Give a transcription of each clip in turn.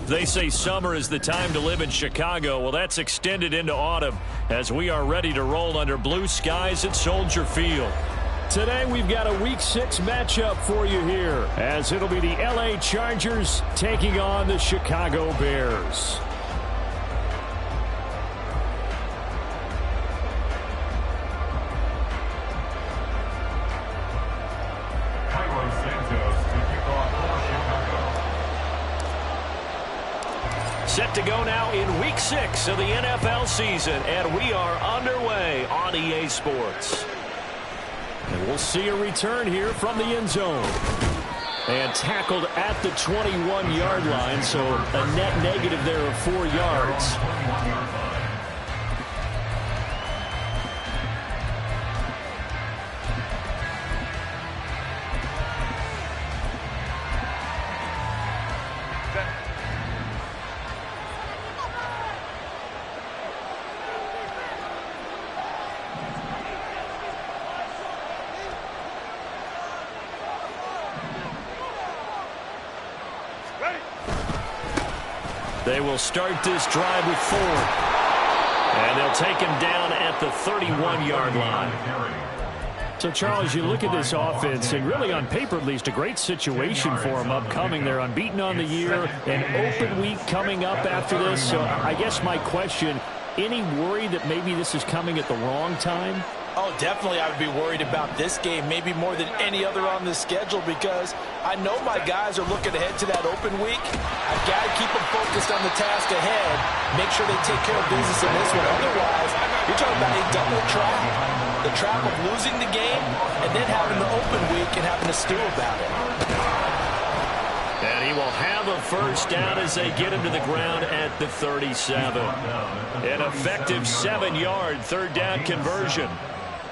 They say summer is the time to live in Chicago. Well, that's extended into autumn as we are ready to roll under blue skies at Soldier Field. Today we've got a Week 6 matchup for you here, as it'll be the LA Chargers taking on the Chicago Bears. Set to go now in Week 6 of the NFL season, and we are underway on EA Sports. And we'll see a return here from the end zone. And tackled at the 21-yard line, so a net negative there of 4 yards. They will start this drive with Ford. And they'll take him down at the 31-yard line. So, Charles, you look at this offense, and really on paper at least, a great situation for them upcoming. They're unbeaten on the year, an open week coming up after this. So I guess my question, any worry that maybe this is coming at the wrong time? Oh, definitely I would be worried about this game, maybe more than any other on the schedule, because I know my guys are looking ahead to that open week. I've got to keep them focused on the task ahead, make sure they take care of business in this one. Otherwise, you're talking about a double trap. The trap of losing the game and then having the open week and having to stew about it. And he will have a first down as they get him to the ground at the 37. An effective 7-yard third down conversion.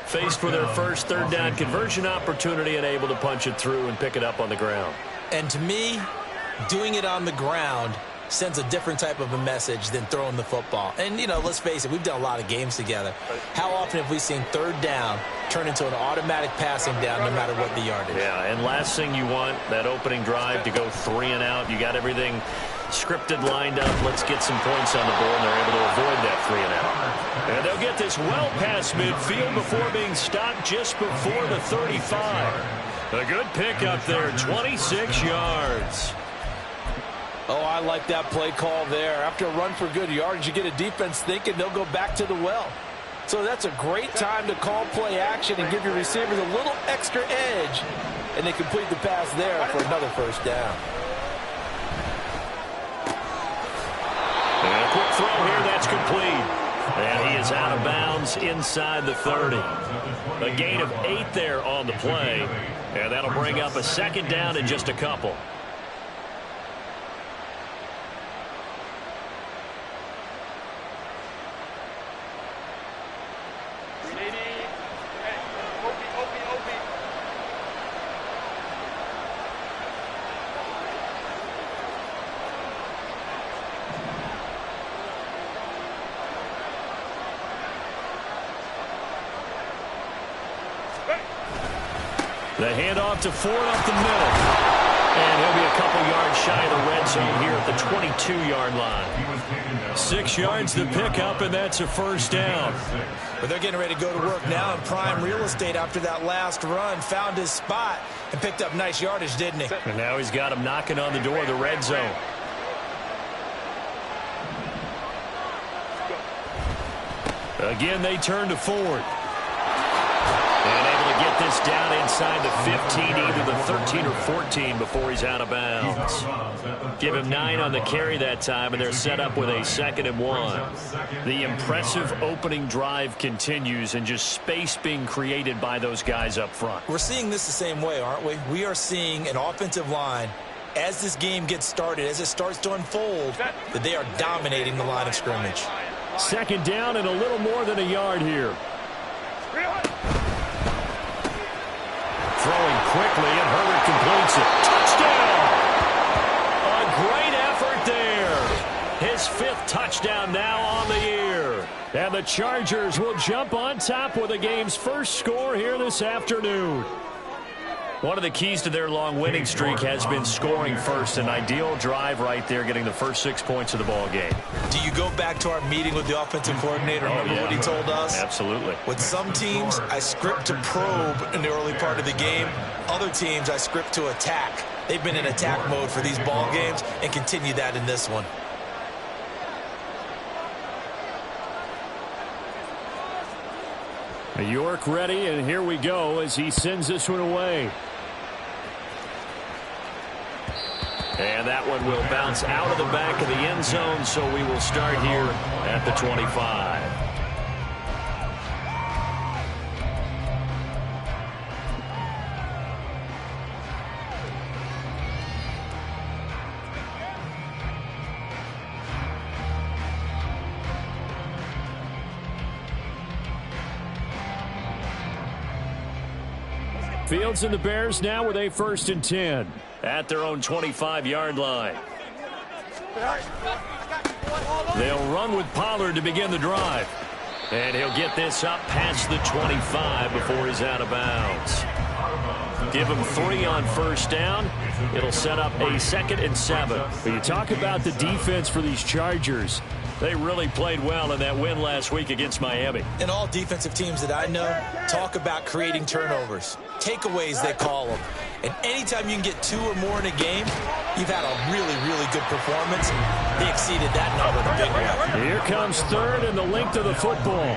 Faced for their first third down conversion opportunity and able to punch it through and pick it up on the ground. And to me, doing it on the ground sends a different type of a message than throwing the football. And, you know, let's face it, we've done a lot of games together. How often have we seen third down turn into an automatic passing down no matter what the yardage? Yeah, and last thing you want, that opening drive to go 3 and out. You got everything scripted, lined up. Let's get some points on the board, and they're able to avoid that 3 and out. And they'll get this well past midfield before being stopped just before the 35. A good pickup there, 26 yards. Oh, I like that play call there. After a run for good yardage, you get a defense thinking they'll go back to the well. So that's a great time to call play action and give your receivers a little extra edge. And they complete the pass there for another first down. And a quick throw here, that's complete. And he is out of bounds inside the 30. A gain of 8 there on the play. And that'll bring up a second down in just a couple. The handoff to Ford up the middle. And he'll be a couple yards shy of the red zone here at the 22-yard line. 6 yards to pick up, and that's a first down. But they're getting ready to go to work now in prime real estate after that last run. Found his spot and picked up nice yardage, didn't he? And now he's got him knocking on the door of the red zone. Again, they turn to Ford. And able to get this down inside the 15, either the 13 or 14 before he's out of bounds. Give him 9 on the carry that time, and they're set up with a 2nd and 1. The impressive opening drive continues, and just space being created by those guys up front. We're seeing this the same way, aren't we? We are seeing an offensive line, as this game gets started, as it starts to unfold, that they are dominating the line of scrimmage. 2nd down and a little more than a yard here. Throwing quickly, and Herbert completes it. Touchdown! A great effort there. His 5th touchdown now on the year. And the Chargers will jump on top with the game's first score here this afternoon. One of the keys to their long winning streak has been scoring first. An ideal drive right there, getting the first 6 points of the ball game. Do you go back to our meeting with the offensive coordinator? Remember what he told us? Absolutely. With some teams, I script to probe in the early part of the game. Other teams, I script to attack. They've been in attack mode for these ball games and continue that in this one. York ready, and here we go as he sends this one away. And that one will bounce out of the back of the end zone, so we will start here at the 25. Fields and the Bears now with a 1st and 10 at their own 25-yard line. They'll run with Pollard to begin the drive. And he'll get this up past the 25 before he's out of bounds. Give him 3 on 1st down. It'll set up a 2nd and 7. But you talk about the defense for these Chargers. They really played well in that win last week against Miami. And all defensive teams that I know talk about creating turnovers. Takeaways, they call them. And anytime you can get 2 or more in a game, you've had a really, really good performance. They exceeded that number in a big way. Here comes 3rd and the length of the football.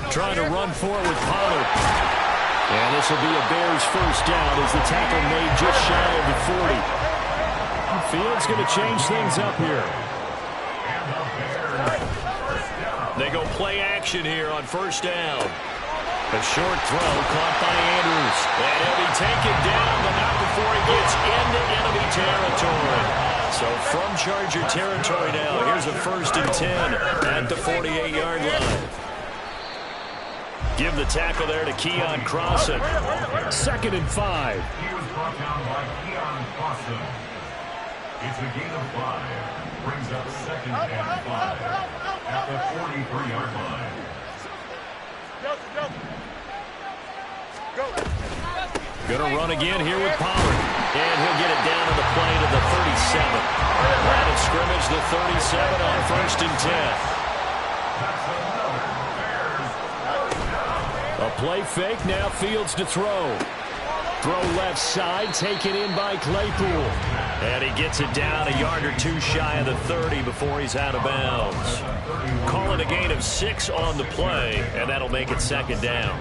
Trying to run for it with Pollard. And this will be a Bears 1st down as the tackle made just shy of the 40. Fields going to change things up here. They go play action here on 1st down. A short throw caught by Andrews. And he'll be taken down, but not before he gets into enemy territory. So from Charger territory now, here's a 1st and 10 at the 48-yard line. Give the tackle there to Keon Crossan. 2nd and 5. He was brought down by Keon Crossan. It's a gain of 5. Brings up 2nd and 5 at the 43-yard line. Going to run again here with Pollard. And he'll get it down to the play to the 37. Line of scrimmage, the 37 on 1st and 10. A play fake, now Fields to throw. Throw left side, taken in by Claypool. And he gets it down a yard or 2 shy of the 30 before he's out of bounds. Call it a gain of 6 on the play, and that'll make it 2nd down.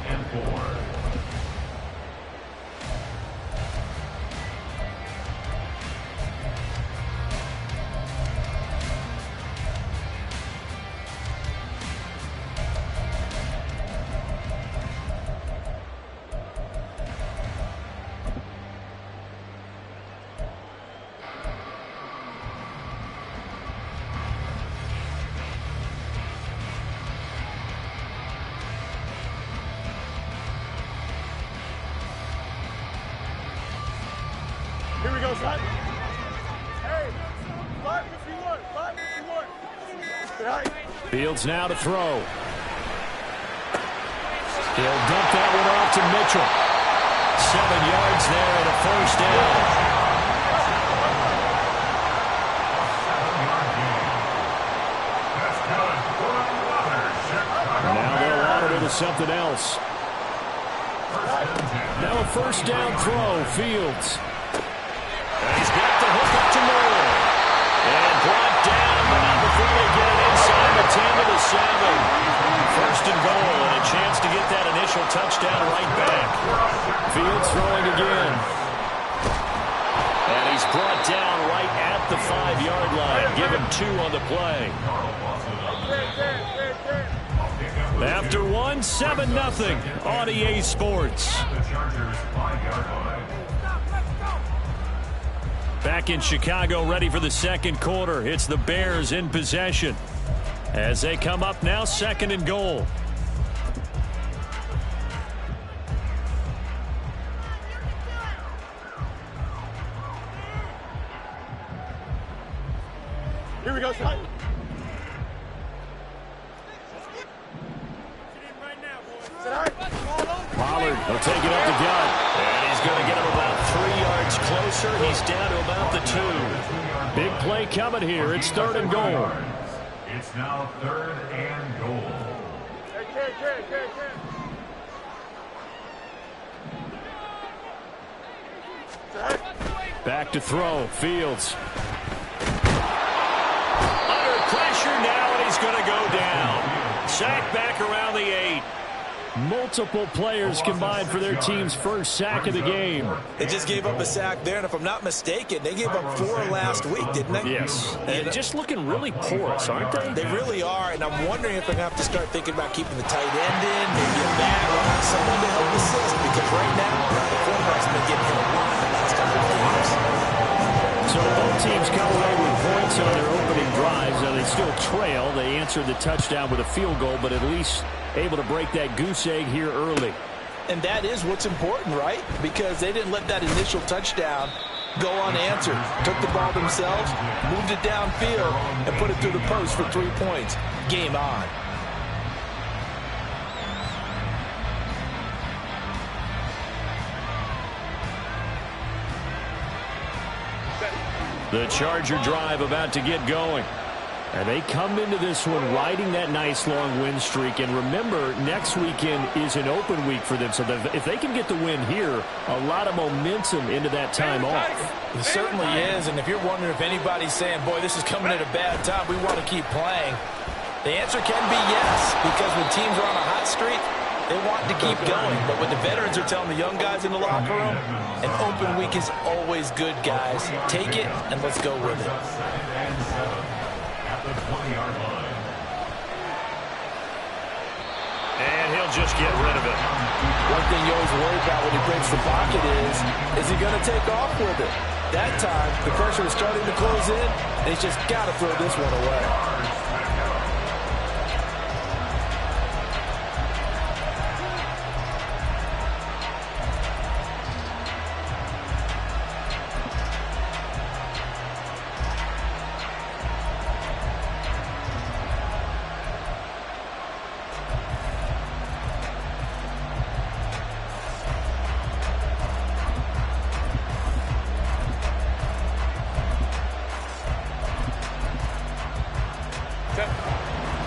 Here we go, son. Hey, 551, 551. Fields now to throw. He'll dump that one off to Mitchell. 7 yards there and a 1st down. Now they'll auto into something else. Now a 1st down throw, Fields. And he's got the hook up to Moore. And brought down, but not before they get it inside the 10 to the 7. 1st and goal, and a chance to get that initial touchdown right back. Fields throwing again. And he's brought down right at the 5-yard line. Give him 2 on the play. After 1, 7-0 on EA Sports. Back in Chicago, ready for the 2nd quarter. It's the Bears in possession as they come up now 2nd and goal. Here we go, son. Pollard He'll take it up the gut. And he's going to get him about 3 yards closer. He's down to about the 2. Big play coming here. It's 3rd and goal. It's now 3rd and goal. Back to throw. Fields. Under pressure now, and he's going to go down. Sack back around the 8. Multiple players combined for their team's first sack of the game. They just gave up a sack there, and if I'm not mistaken, they gave up 4 last week, didn't they? Yes. And just looking really porous, aren't they? They really are, and I'm wondering if they're going to have to start thinking about keeping the tight end in, maybe a back, or someone to help assist, because right now, the quarterback's been getting hit a lot the last couple of games. So both teams come away with points on their opening drives. Now they still trail. They answered the touchdown with a field goal, but at least able to break that goose egg here early. And that is what's important, right? Because they didn't let that initial touchdown go unanswered. Took the ball themselves, moved it downfield, and put it through the post for 3 points. Game on. The Charger drive about to get going. And they come into this one riding that nice long win streak. And remember, next weekend is an open week for them. So if they can get the win here, a lot of momentum into that time off. It certainly is. And if you're wondering if anybody's saying, boy, this is coming at a bad time, we want to keep playing, the answer can be yes. Because when teams are on a hot streak, they want to keep going. But what the veterans are telling the young guys in the locker room, an open week is always good, guys. Take it and let's go with it. At the 20-yard line. And he'll just get rid of it. One thing you always worry about when he breaks the pocket is he going to take off with it? That time, the pressure was starting to close in, and he's just got to throw this one away.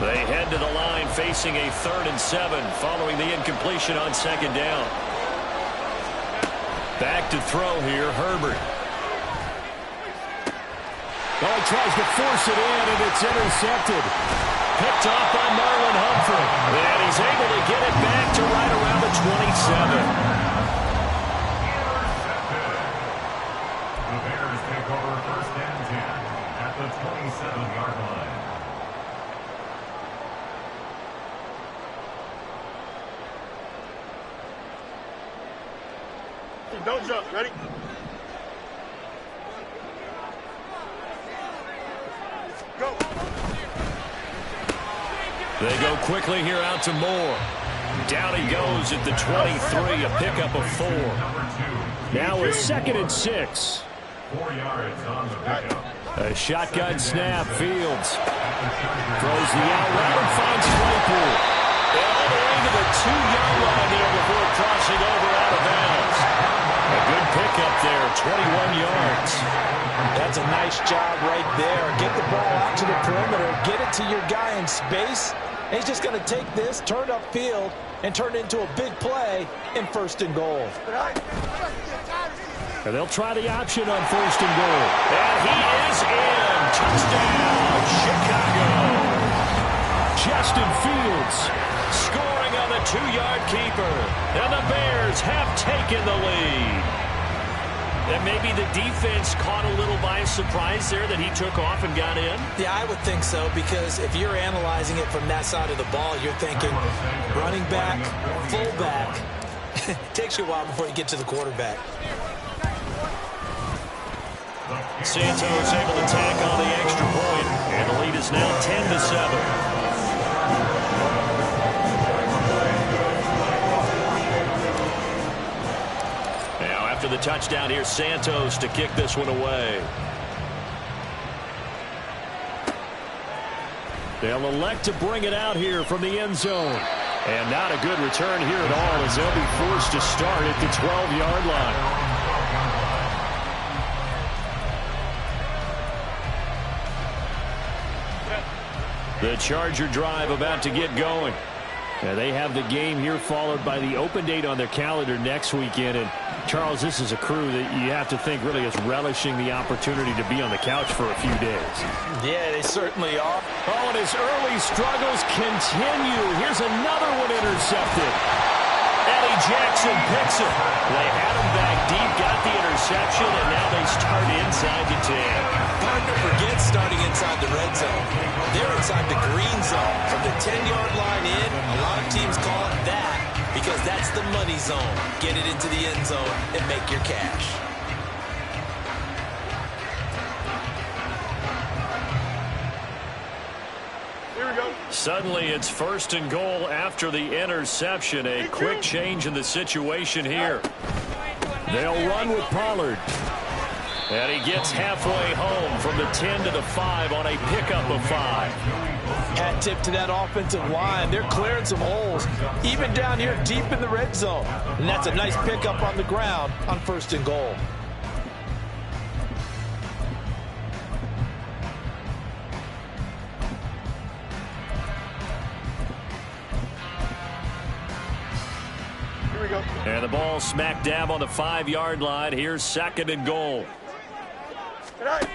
They head to the line facing a 3rd and 7 following the incompletion on 2nd down. Back to throw here, Herbert. Oh, he tries to force it in, and it's intercepted. Picked off by Marlon Humphrey. And he's able to get it back to right around the 27. The Bears take over 1st and 10 at the 27-yard line. Don't jump. Ready? Go. They go quickly here out to Moore. Down he goes at the 23, a pickup of 4. Now it's 2nd and 6. 4 yards on the pickup. A shotgun snap, Fields. Throws the out route and finds Claypool. All the way to the 2-yard line there before crossing over out of bounds. A good pickup there, 21 yards. That's a nice job right there. Get the ball out to the perimeter, get it to your guy in space. And he's just going to take this, turn upfield, and turn it into a big play in 1st and goal. And they'll try the option on 1st and goal. And he is in. Touchdown, Chicago. Justin Fields scoring on the 2-yard keeper. And the Bears have taken the lead. And maybe the defense caught a little by surprise there that he took off and got in? Yeah, I would think so, because if you're analyzing it from that side of the ball, you're thinking running back, fullback. It takes you a while before you get to the quarterback. Santos able to tack on the extra point, and the lead is now 10-7. After the touchdown, here's Santos to kick this one away. They'll elect to bring it out here from the end zone. And not a good return here at all as they'll be forced to start at the 12-yard line. The Charger drive about to get going. Now they have the game here followed by the open date on their calendar next weekend. And Charles, this is a crew that you have to think really is relishing the opportunity to be on the couch for a few days. Yeah, they certainly are. Oh, and his early struggles continue. Here's another one intercepted. Eddie Jackson picks it. They had him back deep, got the interception, and now they start inside the 10. Hard to forget starting inside the red zone. They're inside the green zone. From the 10-yard line in, a lot of teams call it that because that's the money zone. Get it into the end zone and make your cash. Suddenly it's first and goal after the interception. A quick change in the situation here. They'll run with Pollard. And he gets halfway home from the 10 to the 5 on a pickup of 5. Hat tip to that offensive line. They're clearing some holes, even down here deep in the red zone. And that's a nice pickup on the ground on first and goal. And the ball smack dab on the 5-yard line. Here's second and goal. Field's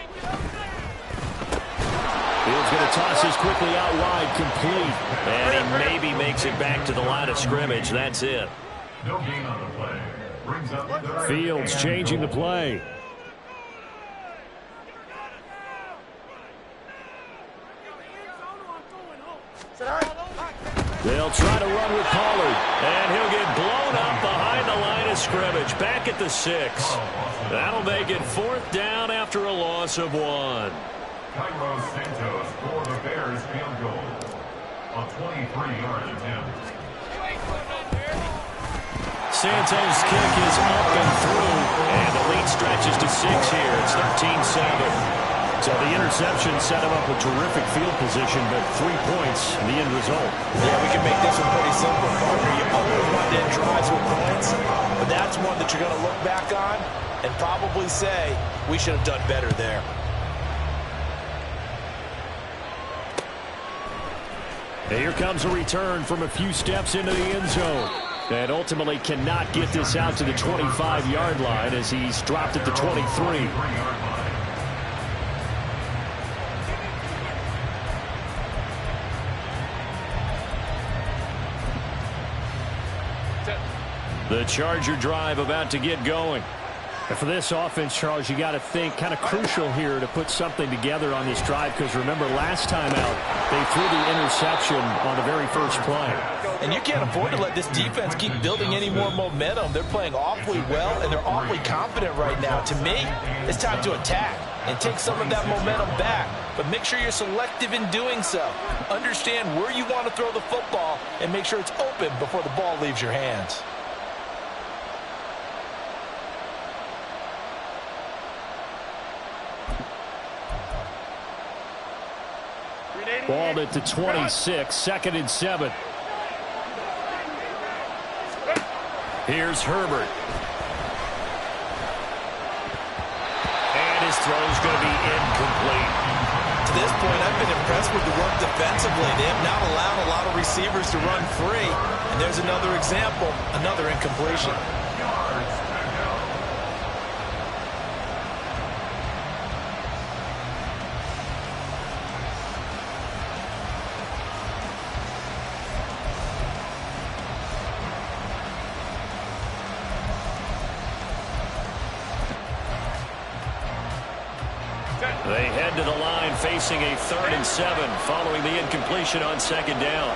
going to toss this quickly out wide, complete. And he maybe makes it back to the line of scrimmage. That's it. No gain on the play. Brings up third. Fields changing the play. They'll try to run with Pollard, and he'll get blown up behind the line of scrimmage. Back at the 6. That'll make it 4th down after a loss of 1. Cairo Santos for the Bears field goal. A 23-yard attempt. Santos' kick is up and through, and the lead stretches to 6 here. It's 13-7. So the interception set him up with terrific field position, but 3 points in the end result. Yeah, we can make this one pretty simple, partner. You always want to end drives with points, but that's one that you're going to look back on and probably say, we should have done better there. And here comes a return from a few steps into the end zone. And ultimately cannot get this out to the 25-yard line as he's dropped at the 23. The Charger drive about to get going. And for this offense, Charles, you got to think kind of crucial here to put something together on this drive because remember last time out they threw the interception on the very first play. And you can't afford to let this defense keep building any more momentum. They're playing awfully well and they're awfully confident right now. To me, it's time to attack and take some of that momentum back. But make sure you're selective in doing so. Understand where you want to throw the football and make sure it's open before the ball leaves your hands. Ball at the 26, 2nd and 7. Here's Herbert. And his throw's going to be incomplete. To this point, I've been impressed with the work defensively. They have not allowed a lot of receivers to run free. And there's another example, another incompletion. They head to the line facing a 3rd and 7 following the incompletion on 2nd down.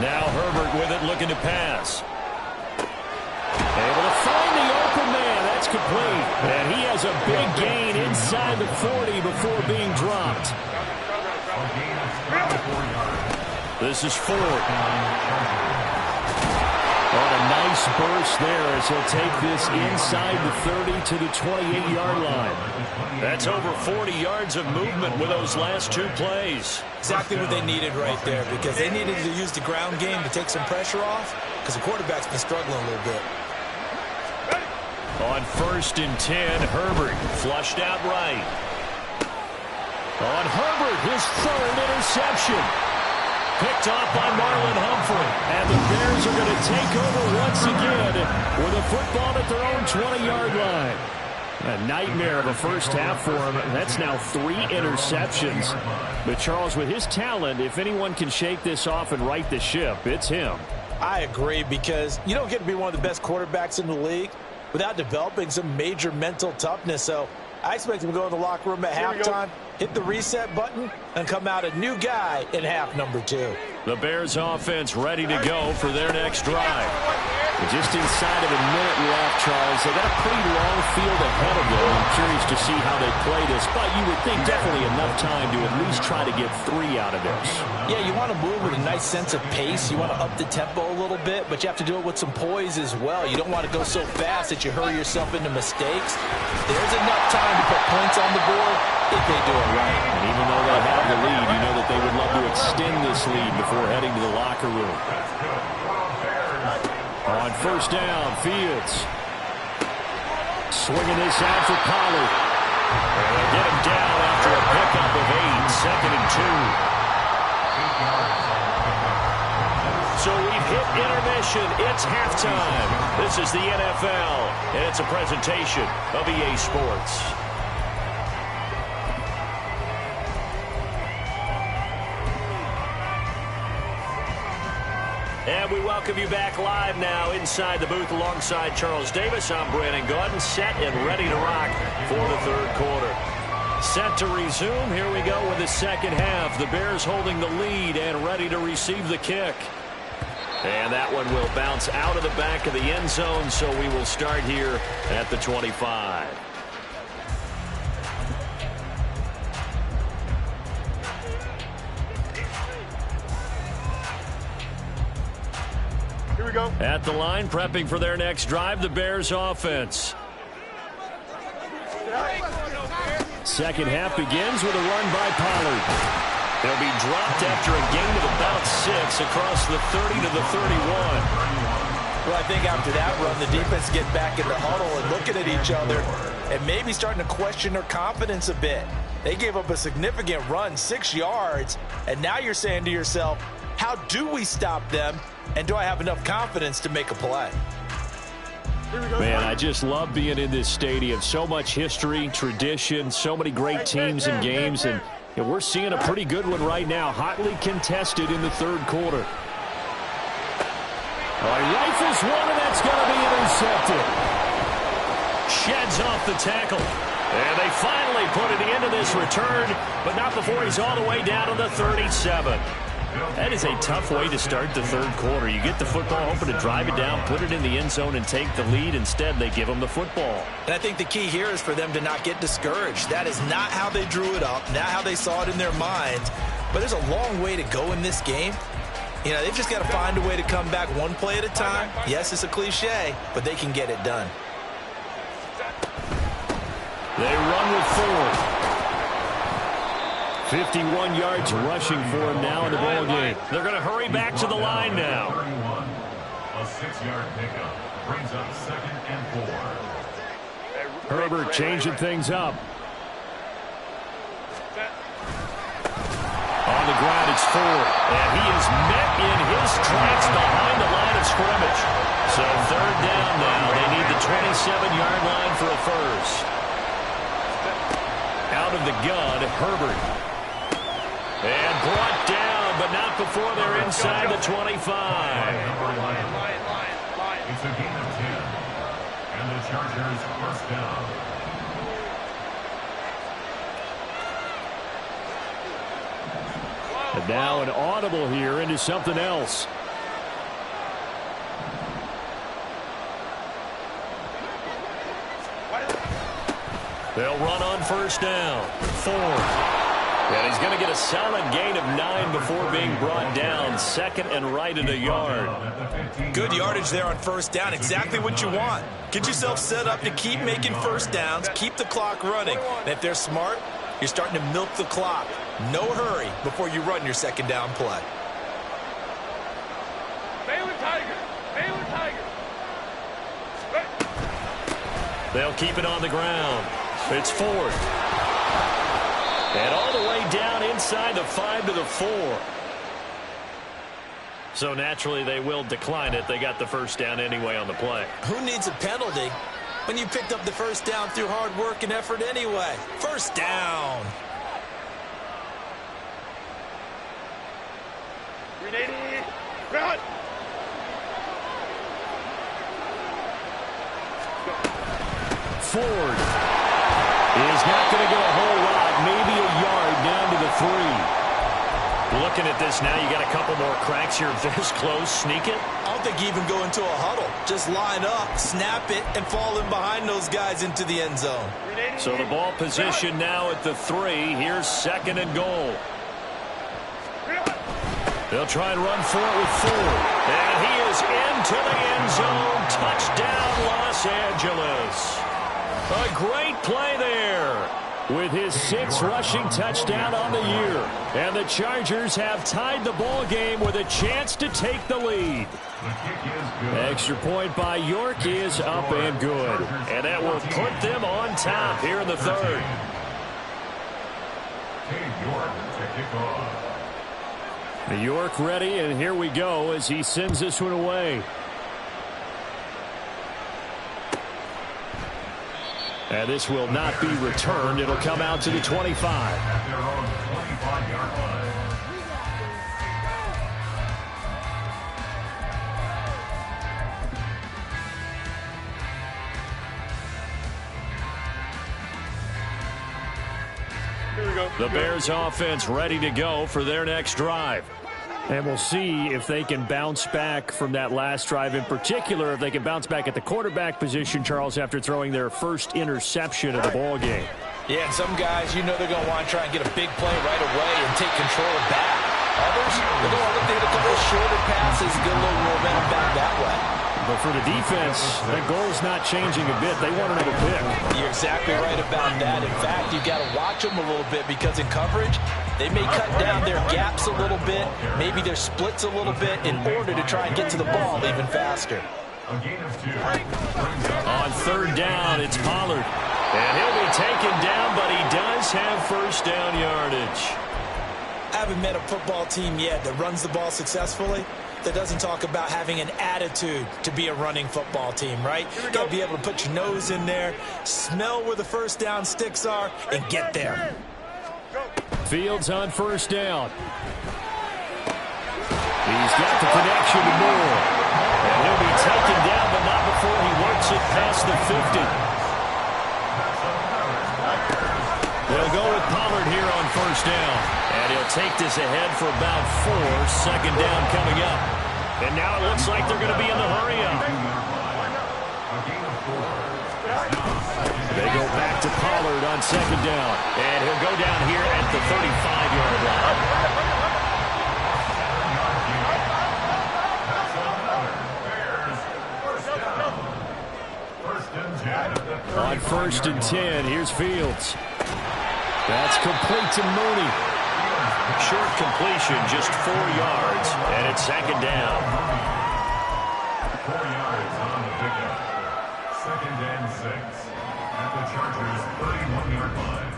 Now Herbert with it looking to pass. Able to find the open man. That's complete. And he has a big gain inside the 40 before being dropped. This is Ford. On a nice burst there as he'll take this inside the 30 to the 28-yard line. That's over 40 yards of movement with those last two plays. Exactly what they needed right there, because they needed to use the ground game to take some pressure off, because the quarterback's been struggling a little bit. On 1st and 10, Herbert flushed out right. On Herbert, his 3rd interception. Picked off by Marlon Humphrey. And the Bears are going to take over once again with a football at their own 20-yard line. A nightmare of a first half for him. That's now 3 interceptions. But Charles, with his talent, if anyone can shake this off and right the ship, it's him. I agree, because you don't get to be one of the best quarterbacks in the league without developing some major mental toughness. So I expect him to go in the locker room at halftime, hit the reset button, and come out a new guy in half number 2. The Bears offense ready to go for their next drive. Just inside of a minute left, Charles. They got a pretty long field ahead of them. I'm curious to see how they play this, but you would think definitely enough time to at least try to get 3 out of this. Yeah, you want to move with a nice sense of pace. You want to up the tempo a little bit, but you have to do it with some poise as well. You don't want to go so fast that you hurry yourself into mistakes. There's enough time to put points on the board if they do it right. And even though they have the lead, you know that they would love to extend this lead before heading to the locker room. On 1st down, Fields. Swinging this out for Pollard. And they get him down after a pickup of 8, 2nd and 2. So we've hit intermission. It's halftime. This is the NFL, and it's a presentation of EA Sports. And we welcome you back live now inside the booth alongside Charles Davis. I'm Brandon Gaudin, set and ready to rock for the 3rd quarter. Set to resume. Here we go with the second half. The Bears holding the lead and ready to receive the kick. And that one will bounce out of the back of the end zone, so we will start here at the 25. Here we go. At the line, prepping for their next drive, the Bears offense. Second half begins with a run by Pollard. They'll be dropped after a gain of about 6 across the 30 to the 31. Well, I think after that run, the defense get back in the huddle and looking at each other and maybe starting to question their confidence a bit. They gave up a significant run, 6 yards, and now you're saying to yourself, how do we stop them, and do I have enough confidence to make a play? Man, I just love being in this stadium. So much history, tradition, so many great teams and games, and we're seeing a pretty good one right now, hotly contested in the 3rd quarter. Rifles one, and that's going to be intercepted. Sheds off the tackle. And they finally put an end to this return, but not before he's all the way down to the 37. That is a tough way to start the 3rd quarter. You get the football, hoping to drive it down, put it in the end zone, and take the lead. Instead, they give them the football. And I think the key here is for them to not get discouraged. That is not how they drew it up, not how they saw it in their minds. But there's a long way to go in this game. You know, they've just got to find a way to come back one play at a time. Yes, it's a cliche, but they can get it done. They run with 4. 51 yards rushing for him now in the ball game. They're going to hurry back to the line now. A 6-yard pickup brings up 2nd and 4. Herbert changing things up. On the ground, it's Ford. And he is met in his tracks behind the line of scrimmage. So 3rd down now. They need the 27-yard line for a first. Out of the gun, Herbert. And brought down, but not before they're inside the 25. It's a gain of 10. And the Chargers 1st down. And now an audible here into something else. They'll run on 1st down. 4. And He's going to get a solid gain of 9 before being brought down. Second and right at a yard. Good yardage there on first down. Exactly what you want. Get yourself set up to keep making first downs, keep the clock running. And if they're smart, you're starting to milk the clock. No hurry before you run your second down play. They'll keep it on the ground. It's fourth. And all the way down inside the 5 to the 4. So naturally they will decline it. They got the first down anyway on the play. Who needs a penalty when you picked up the first down through hard work and effort anyway? First down. Run! Ford is not going to get a whole lot, maybe a yard down to the 3. Looking at this now, you got a couple more cracks here. This close, sneak it. I don't think you even go into a huddle. Just line up, snap it, and fall in behind those guys into the end zone. So the ball position now at the 3. Here's second and goal. They'll try and run for it with Ford. And he is into the end zone. Touchdown, Los Angeles. A great play there with his 6th rushing touchdown on the year. And the Chargers have tied the ball game with a chance to take the lead. Extra point by York is up and good. And that will put them on top here in the 3rd. York ready, and here we go as he sends this one away. And this will not be returned. It'll come out to the 25. At their own 25-yard line. Here we go. The Bears offense ready to go for their next drive. And we'll see if they can bounce back from that last drive, in particular if they can bounce back at the quarterback position, Charles, after throwing their first interception of the ball game. Yeah, and some guys, you know they're going to want to try and get a big play right away and take control back. Others, they're going to look to hit a couple of shorter passes, get a little momentum back that way. But for the defense, that goal's not changing a bit. They want another pick. You're exactly right about that. In fact, you've got to watch them a little bit because in coverage, they may cut down their gaps a little bit, maybe their splits a little bit in order to try and get to the ball even faster. On third down, it's Pollard. And he'll be taken down, but he does have first down yardage. I haven't met a football team yet that runs the ball successfully that doesn't talk about having an attitude to be a running football team, right? You got to be able to put your nose in there, smell where the first down sticks are, and get there. Fields on first down. He's got the connection to Moore. And he'll be taken down, but not before he works it past the 50. They'll go with Pollard here on first down. And he'll take this ahead for about 4. Second down coming up. And now it looks like they're going to be in the hurry-up. They go back to Pollard on second down. And he'll go down here at the 35-yard line. On first and 10, here's Fields. That's complete to Mooney. Short completion, just 4 yards, and it's second down. 4 yards on the pickup. Second and 6 at the Chargers' 31-yard line.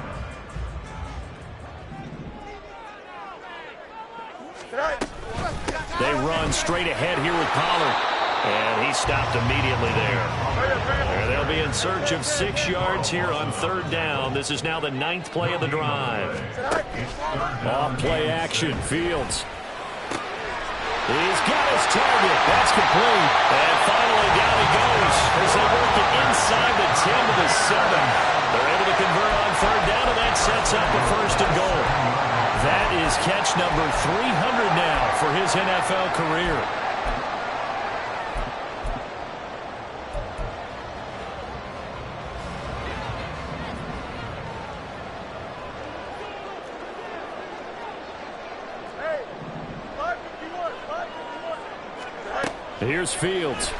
They run straight ahead here with Pollard. And he stopped immediately there. They'll be in search of 6 yards here on third down. This is now the 9th play of the drive. Off play action. Fields. He's got his target. That's complete. And finally down he goes as they work it inside the 10 to the 7. They're able to convert on third down, and that sets up a first and goal. That is catch number 300 now for his NFL career. Here's Fields.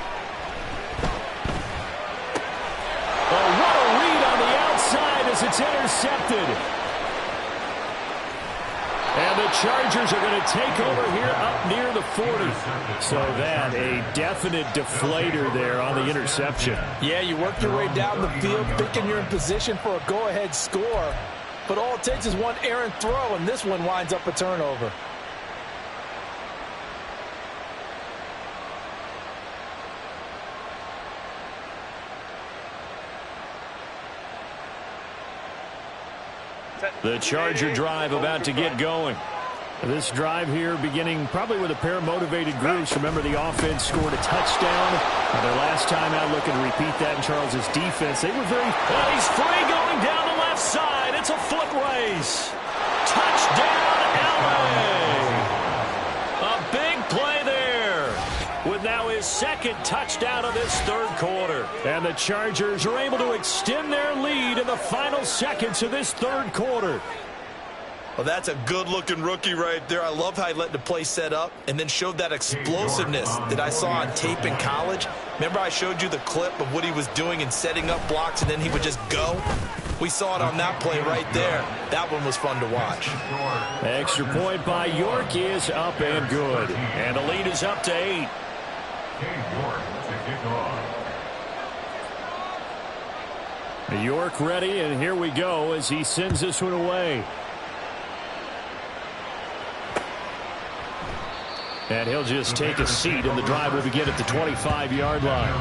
Oh, what a read on the outside as it's intercepted. And the Chargers are going to take over here up near the 40. So that, a definite deflator there on the interception. Yeah, you work your way down the field, thinking you're in position for a go-ahead score. But all it takes is one errant throw, and this one winds up a turnover. The Charger drive about to get going. This drive here beginning probably with a pair of motivated groups. Remember, the offense scored a touchdown. Their last time out, looking to repeat that in Charles' defense. They were very... And he's free going down the left side. It's a foot race. Touchdown, LA. A big play there. With now his second touchdown of this third quarter. And the Chargers are able to extend their lead in the final seconds of this third quarter. Well, that's a good-looking rookie right there. I love how he let the play set up and then showed that explosiveness that I saw on tape in college. Remember I showed you the clip of what he was doing and setting up blocks, and then he would just go? We saw it on that play right there. That one was fun to watch. Extra point by York is up and good. And the lead is up to 8. York ready, and here we go as he sends this one away. And he'll just take a seat, and the drive will begin at the 25-yard line.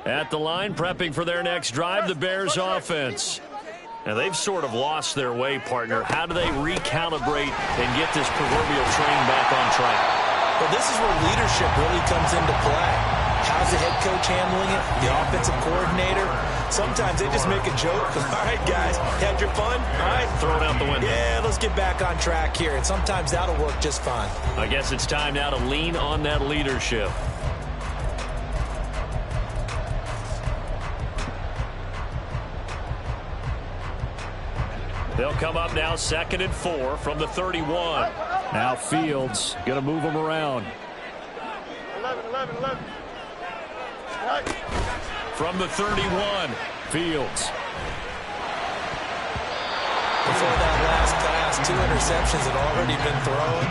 At the line, prepping for their next drive, the Bears offense. Now, they've sort of lost their way, partner. How do they recalibrate and get this proverbial train back on track? Well, this is where leadership really comes into play. How's the head coach handling it? The offensive coordinator? Sometimes they just make a joke. All right, guys, had your fun? All right, throw it out the window. Yeah, let's get back on track here. And sometimes that'll work just fine. I guess it's time now to lean on that leadership. They'll come up now 2nd and 4 from the 31. Now Fields going to move them around. 11. From the 31, Fields. Before that last pass, 2 interceptions had already been thrown.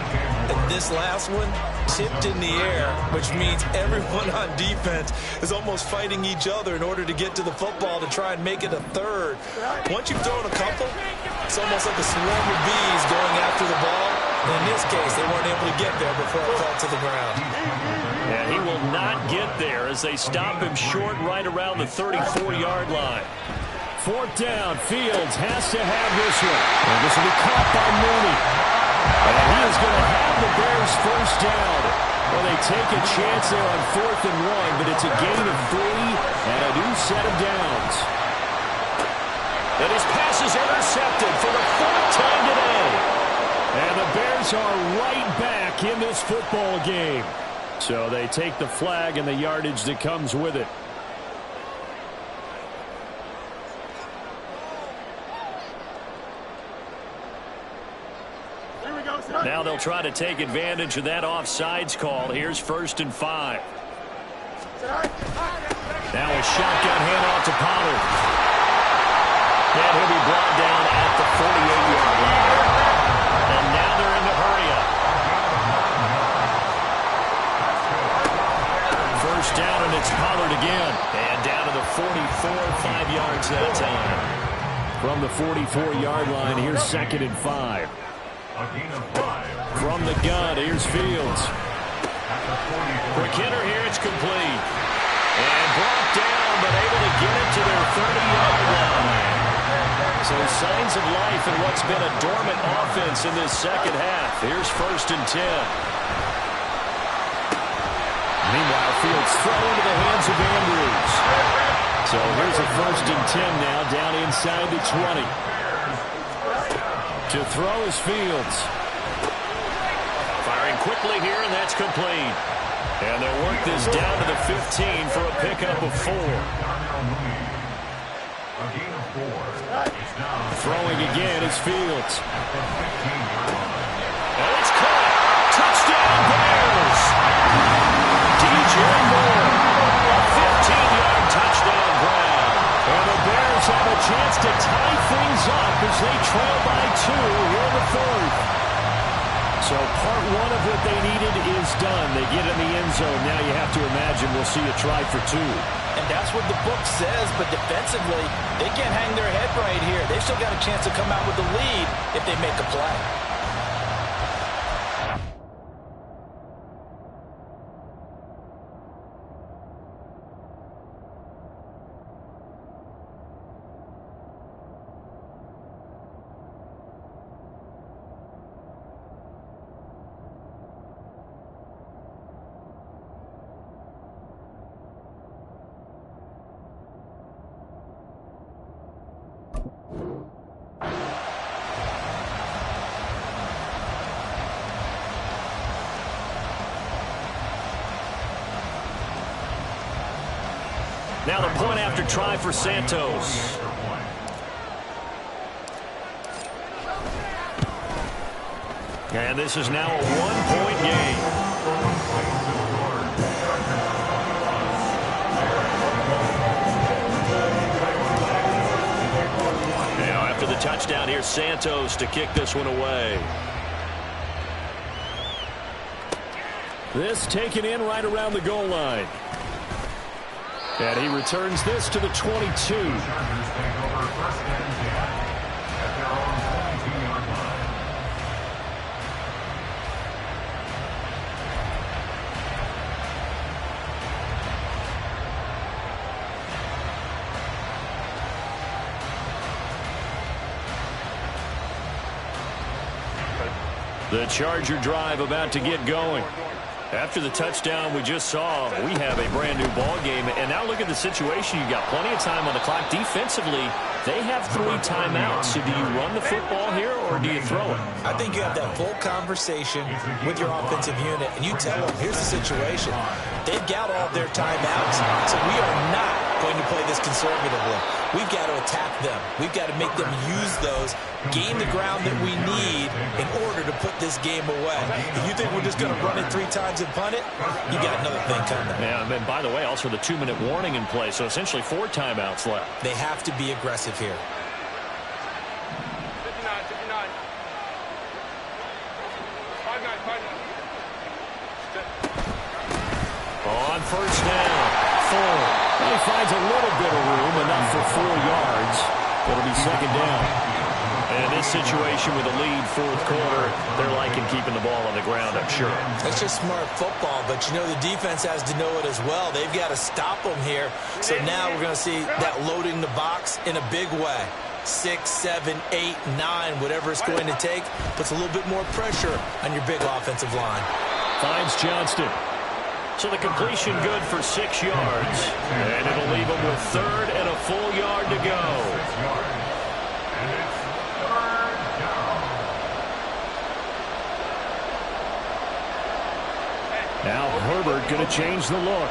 And this last one tipped in the air, which means everyone on defense is almost fighting each other in order to get to the football to try and make it a third. Once you've thrown a couple, it's almost like a swarm of bees going after the ball. And in this case, they weren't able to get there before it fell to the ground. And he will not get there as they stop him short right around the 34-yard line. 4th down, Fields has to have this one. And this will be caught by Mooney. And he is going to have the Bears first down. Well, they take a chance there on 4th and 1, but it's a gain of 3 and a new set of downs. And his pass is intercepted for the 4th time today. And the Bears are right back in this football game. So they take the flag and the yardage that comes with it. Now they'll try to take advantage of that offsides call. Here's 1st and 5. Now a shotgun handoff to Pollard. And he'll be brought down at the 48-yard line. And now they're in the hurry-up. First down, and it's Pollard again. And down to the 44, 5 yards that time. From the 44-yard line, here's 2nd and 5. From the gun, here's Fields. Quick hitter here, it's complete. And brought down, but able to get it to their 30-yard line. So signs of life in what's been a dormant offense in this second half. Here's 1st and 10. Meanwhile, Fields throw into the hands of Andrews. So here's a 1st and 10 now, down inside the 20. To throw is Fields. Firing quickly here, and that's complete. And they'll work this down to the 15 for a pickup of 4. Throwing again is Fields. And it's caught. Touchdown, Bears. DJ Moore. A 15-yard touchdown grab. And the Bears have a chance to tie things up as they trail by 2 here in the 3rd. So part 1 of what they needed is done. They get in the end zone. Now you have to imagine we'll see a try for 2. And that's what the book says, but defensively, they can't hang their head right here. They've still got a chance to come out with the lead if they make a play. Now the point after try for Santos. And this is now a 1-point game. Now after the touchdown, here's Santos to kick this one away. This taken in right around the goal line. And he returns this to the 22. The Charger drive about to get going. After the touchdown we just saw, we have a brand new ball game. And now look at the situation. You got plenty of time on the clock. Defensively, they have 3 timeouts. So do you run the football here or do you throw it? I think you have that full conversation with your offensive unit, and you tell them, here's the situation. They've got all their timeouts, so we are not going to play this conservatively. We've got to attack them. We've got to make them use those, gain the ground that we need in order to put this game away. If you think we're just going to run it 3 times and punt it, you got another thing coming. Yeah, and by the way, also the 2-minute warning in play, so essentially 4 timeouts left. They have to be aggressive here. 59. 5-9. On 1st down, 4. He finds a little bit of room, enough for 4 yards. It'll be 2nd down. And in this situation with a lead 4th quarter, they're liking keeping the ball on the ground, I'm sure. That's just smart football, but you know the defense has to know it as well. They've got to stop them here. So now we're going to see that loading the box in a big way. 6, 7, 8, 9, whatever it's going to take, puts a little bit more pressure on your big offensive line. Finds Johnston. So the completion good for 6 yards. And it'll leave him with 3rd and a full yard to go. Now Herbert going to change the look.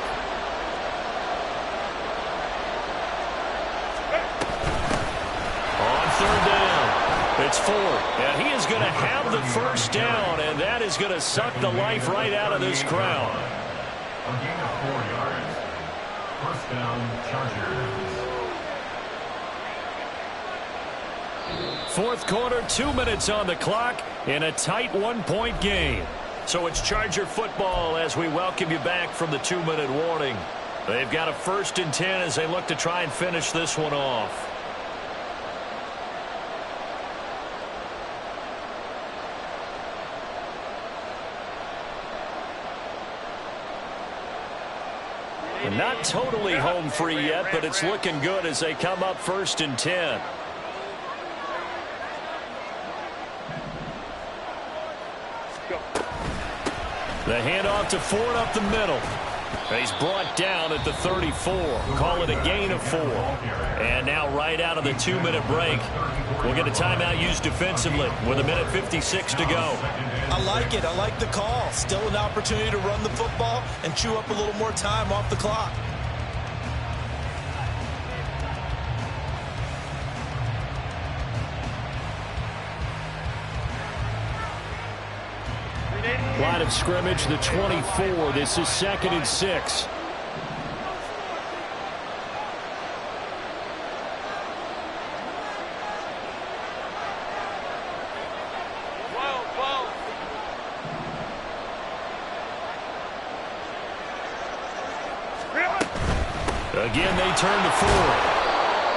On 3rd down, it's 4. And he is going to have the 1st down, and that is going to suck the life right out of this crowd. A gain of 4 yards. 1st down, Chargers. 4th quarter, 2 minutes on the clock in a tight 1-point game. So it's Charger football as we welcome you back from the 2-minute warning. They've got a 1st and 10 as they look to try and finish this one off. Not totally home free yet, but it's looking good as they come up 1st and 10. The handoff to Ford up the middle. He's brought down at the 34. Call it a gain of 4. And now right out of the 2-minute break, we'll get a timeout used defensively with 1:56 to go. I like it. I like the call. Still an opportunity to run the football and chew up a little more time off the clock. Line of scrimmage, the 24. This is 2nd and 6. Again, they turn to 4.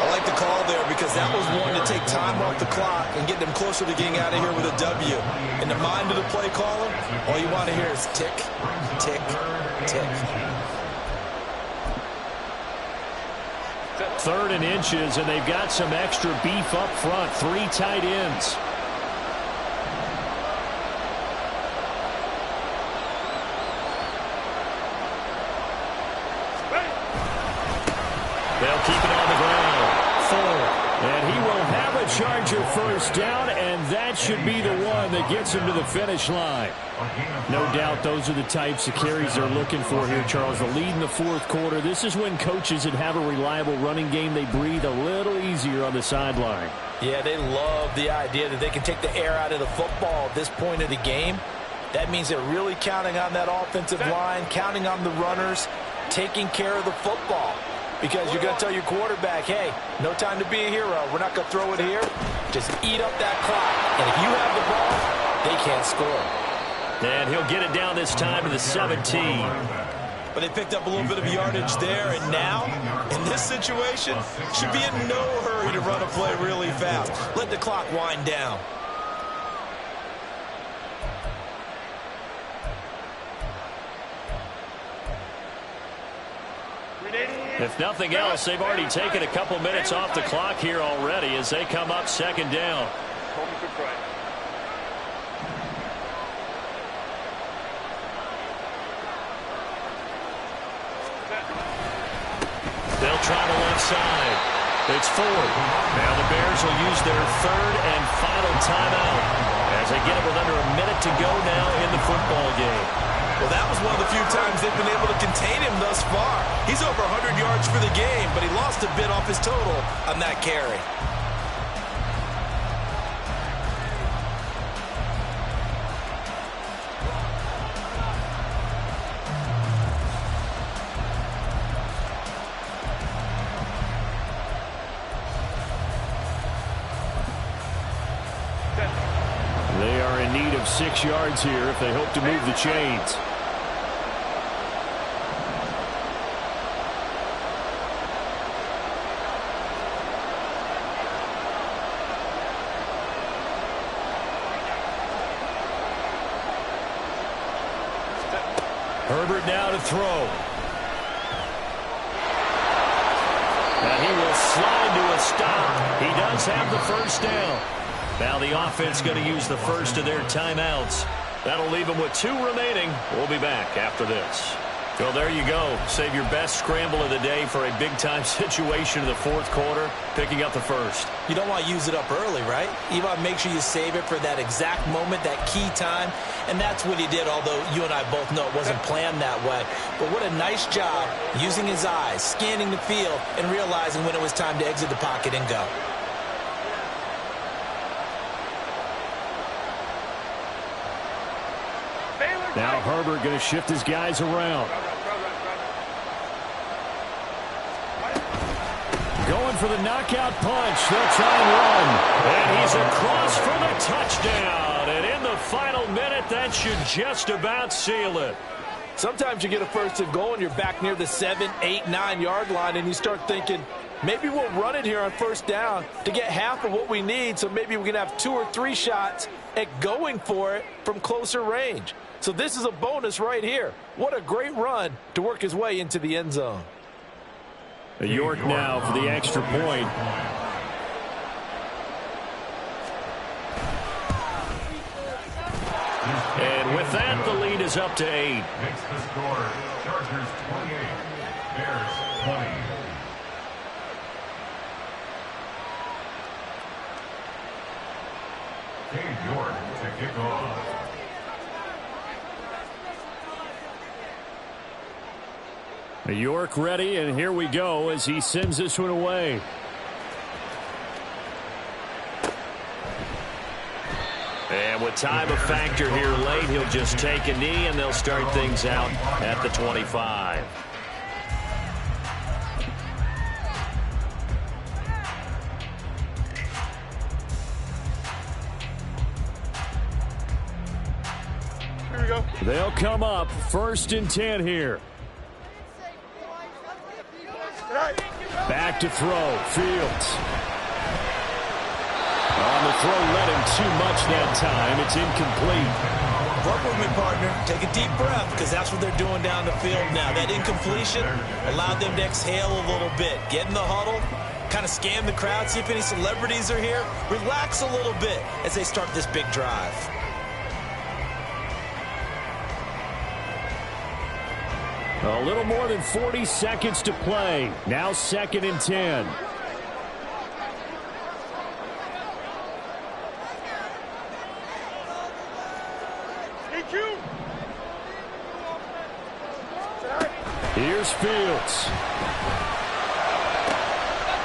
I like the call there because that was one to take time off the clock and get them closer to getting out of here with a W. In the mind of the play caller, all you want to hear is tick, tick, tick. 3rd and inches, and they've got some extra beef up front. 3 tight ends. They'll keep it on the ground. 4. And he will have a Charger first down, and that should be the one that gets him to the finish line. No doubt those are the types of carries they're looking for here, Charles. The lead in the 4th quarter. This is when coaches that have a reliable running game, they breathe a little easier on the sideline. Yeah, they love the idea that they can take the air out of the football at this point of the game. That means they're really counting on that offensive line, counting on the runners, taking care of the football. Because you're going to tell your quarterback, hey, no time to be a hero. We're not going to throw it here. Just eat up that clock. And if you have the ball, they can't score. And he'll get it down this time to the 17. But they picked up a little bit of yardage there. And now, in this situation, should be in no hurry to run a play really fast. Let the clock wind down. If nothing else, they've already taken a couple minutes off the clock here already as they come up 2nd down. They'll try the left side. It's 4. Now the Bears will use their 3rd and final timeout as they get it with under a minute to go now in the football game. Well, that was one of the few times they've been able to contain him thus far. He's over 100 yards for the game, but he lost a bit off his total on that carry. They are in need of 6 yards here if they hope to move the chains. Herbert now to throw. And he will slide to a stop. He does have the first down. Now the offense going to use the first of their timeouts. That'll leave them with 2 remaining. We'll be back after this. Well, there you go. Save your best scramble of the day for a big-time situation in the 4th quarter, picking up the first. You don't want to use it up early, right? You want to make sure you save it for that exact moment, that key time. And that's what he did, although you and I both know it wasn't planned that way. But what a nice job using his eyes, scanning the field, and realizing when it was time to exit the pocket and go. Now Herbert going to shift his guys around. Going for the knockout punch. They'll try and run. And he's across for the touchdown. And in the final minute, that should just about seal it. Sometimes you get a 1st and goal and you're back near the 7, 8, 9-yard line and you start thinking, maybe we'll run it here on 1st down to get half of what we need, so maybe we can have 2 or 3 shots at going for it from closer range. So this is a bonus right here. What a great run to work his way into the end zone. York now for the extra point. And with that, the lead is up to 8. Makes the score Chargers 28, Bears 20. Cade York to kick off. York ready, and here we go as he sends this one away. And with time a factor here late, he'll just take a knee, and they'll start things out at the 25. Here we go. They'll come up 1st and 10 here. Back to throw. Fields. On the throw, led him too much that time. It's incomplete. Work with me, partner. Take a deep breath, because that's what they're doing down the field now. That incompletion allowed them to exhale a little bit. Get in the huddle, kind of scan the crowd, see if any celebrities are here. Relax a little bit as they start this big drive. A little more than 40 seconds to play. Now 2nd and 10. Here's Fields.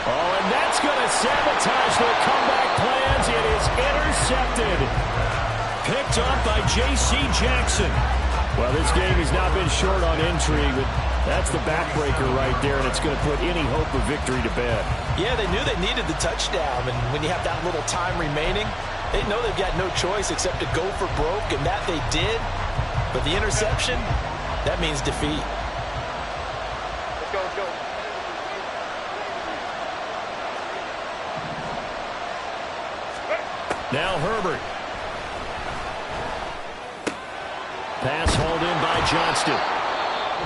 Oh, and that's going to sabotage their comeback plans. It is intercepted. Picked up by J.C. Jackson. Well, this game has not been short on intrigue, but that's the backbreaker right there, and it's going to put any hope of victory to bed. Yeah, they knew they needed the touchdown, and when you have that little time remaining, they know they've got no choice except to go for broke, and that they did. But the interception, that means defeat. Let's go, let's go. Now Herbert. Pass hauled in by Johnston.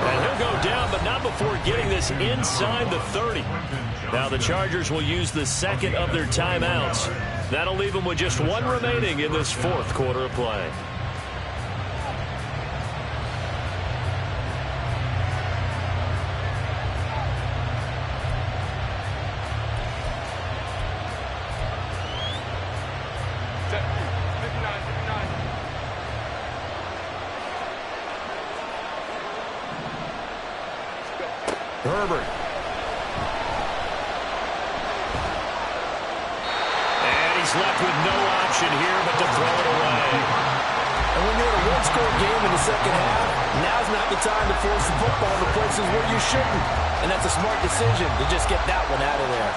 And he'll go down, but not before getting this inside the 30. Now the Chargers will use the 2nd of their timeouts. That'll leave them with just 1 remaining in this 4th quarter of play. Herbert. And he's left with no option here but to throw it away. And when you're in a one-score game in the second half, now's not the time to force the football to places where you shouldn't. And that's a smart decision to just get that one out of there.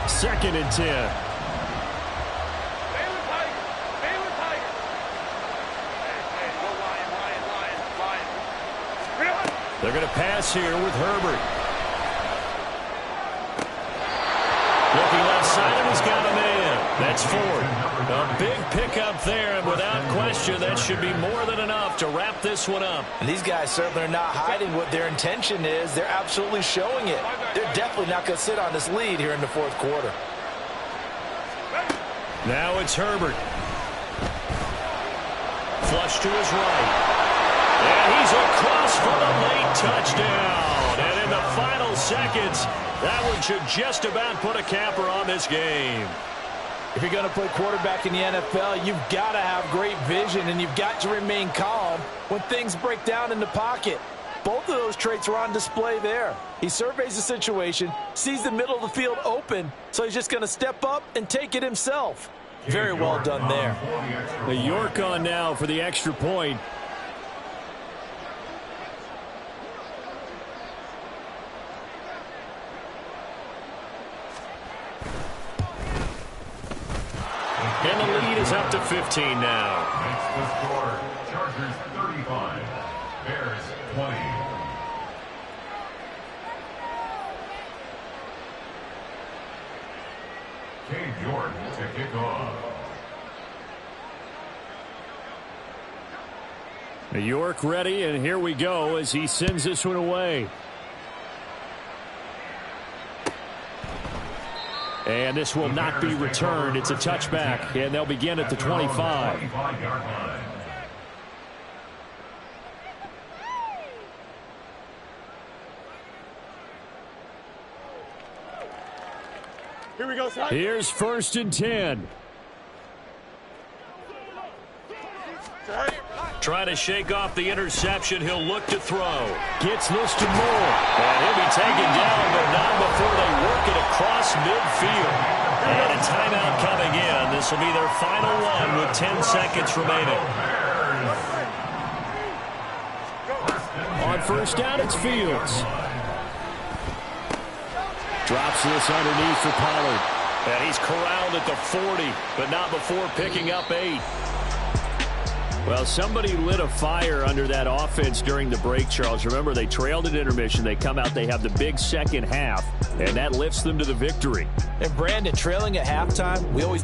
Second and 10. They're going to pass here with Herbert. Looking left side, and he's got a man. That's Ford. A big pickup there, and without question, that should be more than enough to wrap this one up. And these guys certainly are not hiding what their intention is. They're absolutely showing it. They're definitely not going to sit on this lead here in the 4th quarter. Now it's Herbert. Flush to his right. And he's across for the late touchdown. And in the final seconds, that one should just about put a capper on this game. If you're going to play quarterback in the NFL, you've got to have great vision, and you've got to remain calm when things break down in the pocket. Both of those traits are on display there. He surveys the situation, sees the middle of the field open, so he's just going to step up and take it himself. Very well done there. The York on now for the extra point. And the lead is up to 15 now. Makes the score Chargers 35, Bears 20. Cade York to kick off. York ready, and here we go as he sends this one away. And this will not be returned. It's a touchback, and they'll begin at the 25. Here we go, son. Here's 1st and 10. Trying to shake off the interception. He'll look to throw. Gets this to Moore. And he'll be taken down, but not before they work it across midfield. And a timeout coming in. This will be their final one with 10 seconds remaining. On 1st down, it's Fields. Drops this underneath for Pollard. And he's corralled at the 40, but not before picking up 8. Well, somebody lit a fire under that offense during the break, Charles. Remember, they trailed at intermission. They come out, they have the big second half, and that lifts them to the victory. And Brandon, trailing at halftime, we always